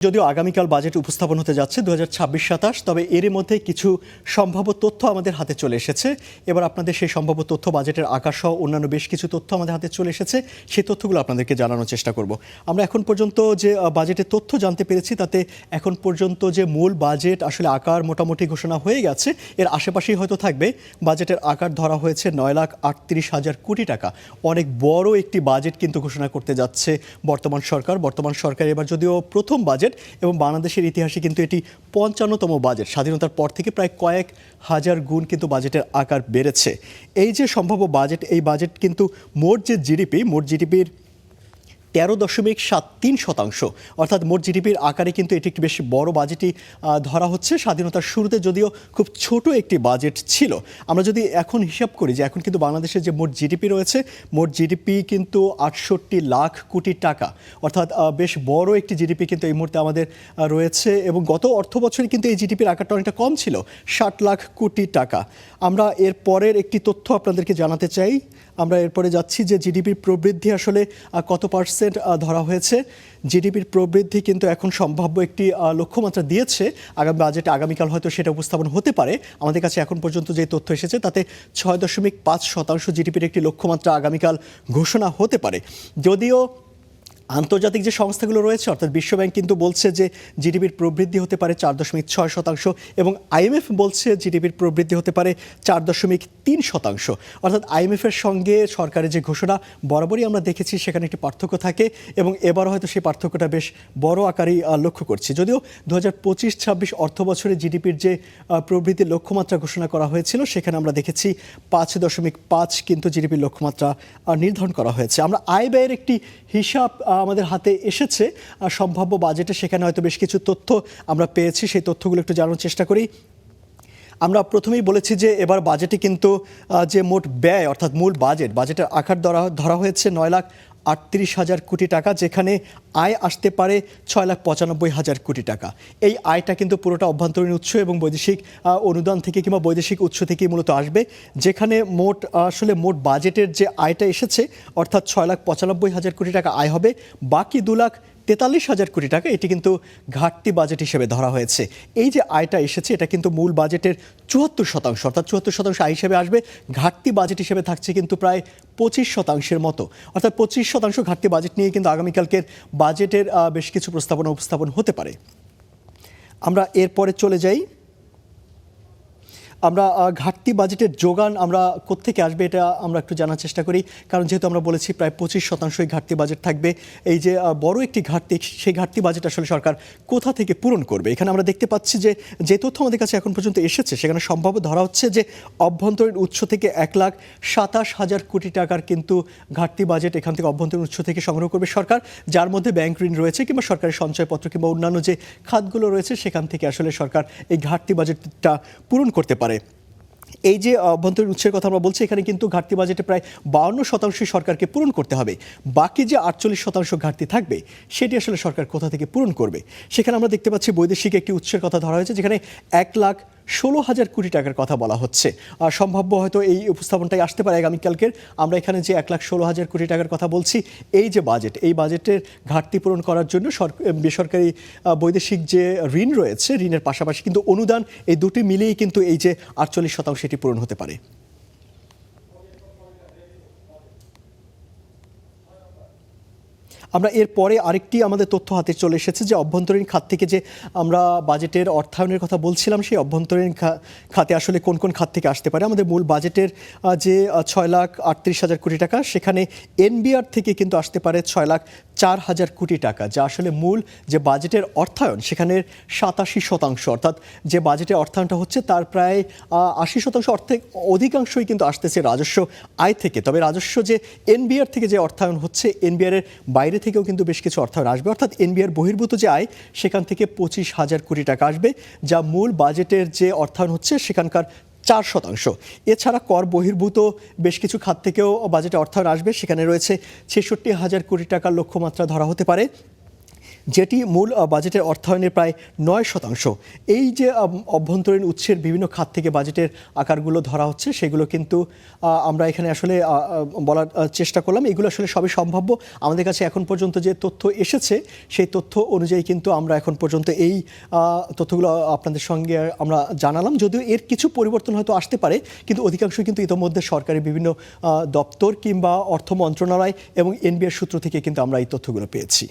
যদিও আগামীকাল বাজেট উপস্থাপন হতে যাচ্ছে 2026-27, তবে এরই মধ্যে কিছু সম্ভাব্য তথ্য আমাদের হাতে চলে এসেছে। এবার আপনাদের সেই সম্ভাব্য তথ্য, বাজেটের আকার সহ অন্যান্য বেশ কিছু তথ্য আমাদের হাতে চলে এসেছে। সেই তথ্যগুলো আপনাদেরকে জানানোর চেষ্টা করব। আমরা এখন পর্যন্ত যে বাজেটের তথ্য জানতে পেরেছি, তাতে এখন পর্যন্ত যে মূল বাজেট আসলে আকার মোটামুটি ঘোষণা হয়ে গেছে। এর আশেপাশেই হয়তো থাকবে। বাজেটের আকার ধরা হয়েছে 9,38,000 কোটি টাকা। অনেক বড় একটি বাজেট কিন্তু ঘোষণা করতে যাচ্ছে বর্তমান সরকার। এবার যদিও প্রথম বাজেট এবং বাংলাদেশের ইতিহাসে কিন্তু এটি 55তম বাজেট। স্বাধীনতার পর থেকে প্রায় কয়েক হাজার গুণ কিন্তু বাজেটের আকার বেড়েছে। এই যে সম্ভাব্য বাজেট, এই বাজেট কিন্তু মোট জিডিপির 13.73%, অর্থাৎ মোট জিডিপির আকারে কিন্তু এটি একটি বেশ বড় বাজেটই ধরা হচ্ছে। স্বাধীনতার শুরুতে যদিও খুব ছোট একটি বাজেট ছিল। আমরা যদি এখন হিসাব করি যে এখন কিন্তু বাংলাদেশের যে মোট জিডিপি রয়েছে, মোট জিডিপি কিন্তু 68 লাখ কোটি টাকা, অর্থাৎ বেশ বড় একটি জিডিপি কিন্তু এই মুহূর্তে আমাদের রয়েছে। এবং গত অর্থ বছরে কিন্তু এই জিডিপির আকারটা অনেকটা কম ছিল, 60 লাখ কোটি টাকা। আমরা এর পরের একটি তথ্য আপনাদেরকে জানাতে চাই। আমরা এরপরে যাচ্ছি যে জিডিপির প্রবৃদ্ধি আসলে কত পার্সেন্ট ধরা হয়েছে। জিডিপির প্রবৃদ্ধি কিন্তু এখন সম্ভাব্য একটি লক্ষ্যমাত্রা দিয়েছে আগামী বাজেটে। আগামীকাল হয়তো সেটা উপস্থাপন হতে পারে। আমাদের কাছে এখন পর্যন্ত যে তথ্য এসেছে তাতে 6.5% জিডিপির একটি লক্ষ্যমাত্রা আগামীকাল ঘোষণা হতে পারে। যদিও আন্তর্জাতিক যে সংস্থাগুলো রয়েছে, অর্থাৎ বিশ্বব্যাংক কিন্তু বলছে যে জিডিপির প্রবৃদ্ধি হতে পারে 4.6%, এবং আইএমএফ বলছে জিডিপির প্রবৃদ্ধি হতে পারে 4.3%। অর্থাৎ আইএমএফের সঙ্গে সরকারের যে ঘোষণা বরাবরই আমরা দেখেছি সেখানে একটি পার্থক্য থাকে, এবং এবার হয়তো সেই পার্থক্যটা বেশ বড় আকারেই লক্ষ্য করছি। যদিও 2025-26 অর্থ বছরে জিডিপির যে প্রবৃদ্ধির লক্ষ্যমাত্রা ঘোষণা করা হয়েছিল, সেখানে আমরা দেখেছি 5.5 কিন্তু জিডিপির লক্ষ্যমাত্রা নির্ধারণ করা হয়েছে। আমরা আয় ব্যয়ের একটি হিসাব আমাদের হাতে এসেছে সম্ভাব্য বাজেটে, সেখানে হয়তো বেশ কিছু তথ্য আমরা পেয়েছি। সেই তথ্যগুলো একটু জানার চেষ্টা করি। আমরা প্রথমেই বলেছি যে এবার বাজেটে কিন্তু যে মোট ব্যয়, অর্থাৎ মূল বাজেটের আকার ধরা হয়েছে 9,38,000 কোটি টাকা, যেখানে আয় আসতে পারে 6,95,000 কোটি টাকা। এই আয়টা কিন্তু পুরোটা অভ্যন্তরীণ উৎস এবং বৈদেশিক অনুদান থেকে কিংবা বৈদেশিক উৎস থেকেই মূলত আসবে। যেখানে মোট বাজেটের যে আয়টা এসেছে, অর্থাৎ 6,95,000 কোটি টাকা আয় হবে। বাকি 2,43,000 কোটি টাকা এটি কিন্তু ঘাটতি বাজেট হিসেবে ধরা হয়েছে। এই যে আয়টা এসেছে, এটা কিন্তু মূল বাজেটের 74%, অর্থাৎ 74% আয় হিসেবে আসবে। ঘাটতি বাজেট হিসেবে থাকছে কিন্তু প্রায় 25% মতো, অর্থাৎ 25% ঘাটতি বাজেট নিয়ে কিন্তু আগামীকালকের বাজেটের বেশ কিছু উপস্থাপন হতে পারে। আমরা এরপরে চলে যাই। আমরা ঘাটতি বাজেটের যোগান আমরা কোত্থেকে আসবে এটা আমরা একটু জানার চেষ্টা করি, কারণ যেহেতু আমরা বলেছি প্রায় 25% ঘাটতি বাজেট থাকবে। এই যে বড় একটি ঘাটতি, সেই ঘাটতি বাজেট আসলে সরকার কোথা থেকে পূরণ করবে? এখানে আমরা দেখতে পাচ্ছি যে তথ্য আমাদের কাছে এখন পর্যন্ত এসেছে, সেখানে সম্ভাব্য ধরা হচ্ছে যে অভ্যন্তরীণ উৎস থেকে 1,27,000 কোটি টাকার কিন্তু ঘাটতি বাজেট এখান থেকে অভ্যন্তরীণ উৎস থেকে সংগ্রহ করবে সরকার, যার মধ্যে ব্যাংক ঋণ রয়েছে কিংবা সরকারি সঞ্চয়পত্র কিংবা অন্যান্য যে খাতগুলো রয়েছে, সেখান থেকে আসলে সরকার এই ঘাটতি বাজেটটা পূরণ করতে পারে। এই যে অভ্যন্তরীণ উৎসের কথা আমরা বলছি, এখানে কিন্তু ঘাটতি বাজেটে প্রায় 52% সরকারকে পূরণ করতে হবে। বাকি যে 48% ঘাটতি থাকবে, সেটি আসলে সরকার কোথা থেকে পূরণ করবে? সেখানে আমরা দেখতে পাচ্ছি বৈদেশিক একটি উৎসের কথা ধরা হয়েছে, যেখানে 1,16,000 কোটি টাকার কথা বলা হচ্ছে। আর সম্ভাব্য হয়তো এই উপস্থাপনটাই আসতে পারে আগামীকালকের। আমরা এখানে যে 1,16,000 কোটি টাকার কথা বলছি, এই যে এই বাজেটের ঘাটতি পূরণ করার জন্য বেসরকারি বৈদেশিক যে ঋণ রয়েছে, ঋণের পাশাপাশি কিন্তু অনুদান, এই দুটি মিলিয়েই কিন্তু এই যে 48% এটি পূরণ হতে পারে। আমরা এরপরে আরেকটি আমাদের তথ্য হাতে চলে এসেছে যে অভ্যন্তরীণ খাত থেকে যে আমরা বাজেটের অর্থায়নের কথা বলছিলাম, সেই অভ্যন্তরীণ খাতে আসলে কোন কোন খাত থেকে আসতে পারে। আমাদের মূল বাজেটের যে 6,38,000 কোটি টাকা, সেখানে এনবিআর থেকে কিন্তু আসতে পারে 6,04,000 কোটি টাকা, যা আসলে মূল যে বাজেটের অর্থায়ন সেখানের 87%, অর্থাৎ যে বাজেটের অর্থায়নটা হচ্ছে তার প্রায় 80% অধিকাংশই কিন্তু আসতেছে রাজস্ব আয় থেকে। তবে রাজস্ব যে এনবিআর থেকে যে অর্থায়ন হচ্ছে, এনবিআর এর বাইরে থেকেও কিন্তু বেশ কিছু অর্থায়ন আসবে, অর্থাৎ এনবিআর বহির্ভূত যে আয়, সেখান থেকে 25,000 কোটি টাকা আসবে, যা মূল বাজেটের যে অর্থায়ন হচ্ছে সেখানকার 4%। এছাড়া কর বহির্ভূত বেশ কিছু খাত থেকেও বাজেটে অর্থায়ন আসবে, সেখানে রয়েছে 66,000 কোটি টাকার লক্ষ্যমাত্রা ধরা হতে পারে। যেটি মূল বাজেটের অর্থায়নের প্রায় 9%। এই যে অভ্যন্তরীণ উৎসের বিভিন্ন খাত থেকে বাজেটের আকারগুলো ধরা হচ্ছে, সেগুলো কিন্তু আমরা এখানে আসলে বলার চেষ্টা করলাম। এগুলো আসলে সবই সম্ভাব্য। আমাদের কাছে এখন পর্যন্ত যে তথ্য এসেছে সেই তথ্য অনুযায়ী কিন্তু আমরা এখন পর্যন্ত এই তথ্যগুলো আপনাদের সঙ্গে আমরা জানালাম। যদিও এর কিছু পরিবর্তন হয়তো আসতে পারে, কিন্তু অধিকাংশই কিন্তু ইতোমধ্যে সরকারি বিভিন্ন দপ্তর কিংবা অর্থ মন্ত্রণালয় এবং এনবিআর সূত্র থেকে কিন্তু আমরা এই তথ্যগুলো পেয়েছি।